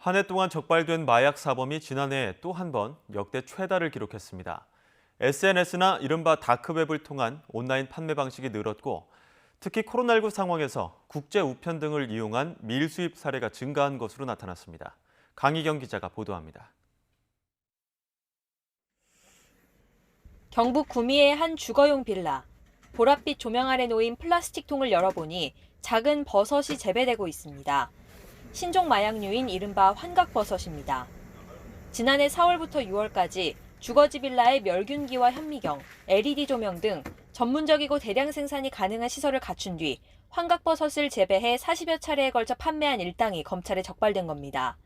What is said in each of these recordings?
한 해 동안 적발된 마약 사범이 지난해 또 한 번 역대 최다를 기록했습니다. SNS나 이른바 다크웹을 통한 온라인 판매 방식이 늘었고 특히 코로나19 상황에서 국제 우편 등을 이용한 밀수입 사례가 증가한 것으로 나타났습니다. 강희경 기자가 보도합니다. 경북 구미의 한 주거용 빌라. 보랏빛 조명 아래 놓인 플라스틱 통을 열어보니 작은 버섯이 재배되고 있습니다. 신종 마약류인 이른바 환각버섯입니다. 지난해 4월부터 6월까지 주거지 빌라의 멸균기와 현미경, LED 조명 등 전문적이고 대량 생산이 가능한 시설을 갖춘 뒤 환각버섯을 재배해 40여 차례에 걸쳐 판매한 일당이 검찰에 적발된 겁니다.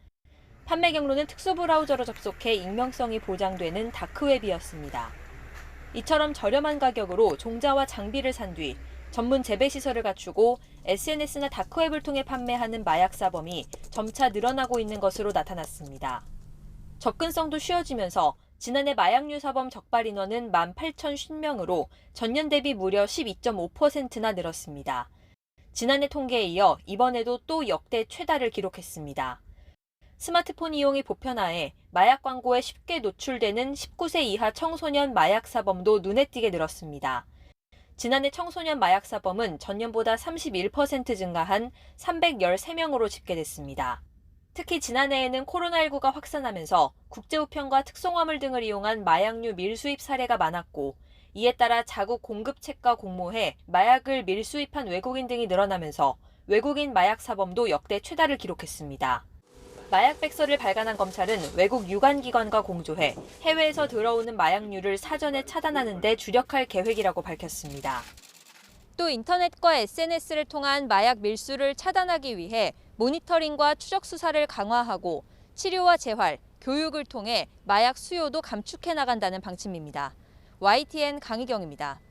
판매 경로는 특수 브라우저로 접속해 익명성이 보장되는 다크웹이었습니다. 이처럼 저렴한 가격으로 종자와 장비를 산 뒤 전문 재배 시설을 갖추고 SNS나 다크웹을 통해 판매하는 마약 사범이 점차 늘어나고 있는 것으로 나타났습니다. 접근성도 쉬워지면서 지난해 마약류 사범 적발 인원은 18,050명으로 전년 대비 무려 12.5%나 늘었습니다. 지난해 통계에 이어 이번에도 또 역대 최다를 기록했습니다. 스마트폰 이용이 보편화해 마약 광고에 쉽게 노출되는 19세 이하 청소년 마약 사범도 눈에 띄게 늘었습니다. 지난해 청소년 마약 사범은 전년보다 31% 증가한 313명으로 집계됐습니다. 특히 지난해에는 코로나19가 확산하면서 국제우편과 특송화물 등을 이용한 마약류 밀수입 사례가 많았고 이에 따라 자국 공급책과 공모해 마약을 밀수입한 외국인 등이 늘어나면서 외국인 마약 사범도 역대 최다를 기록했습니다. 마약 백서를 발간한 검찰은 외국 유관기관과 공조해 해외에서 들어오는 마약류를 사전에 차단하는 데 주력할 계획이라고 밝혔습니다. 또 인터넷과 SNS를 통한 마약 밀수를 차단하기 위해 모니터링과 추적 수사를 강화하고 치료와 재활, 교육을 통해 마약 수요도 감축해 나간다는 방침입니다. YTN 강희경입니다.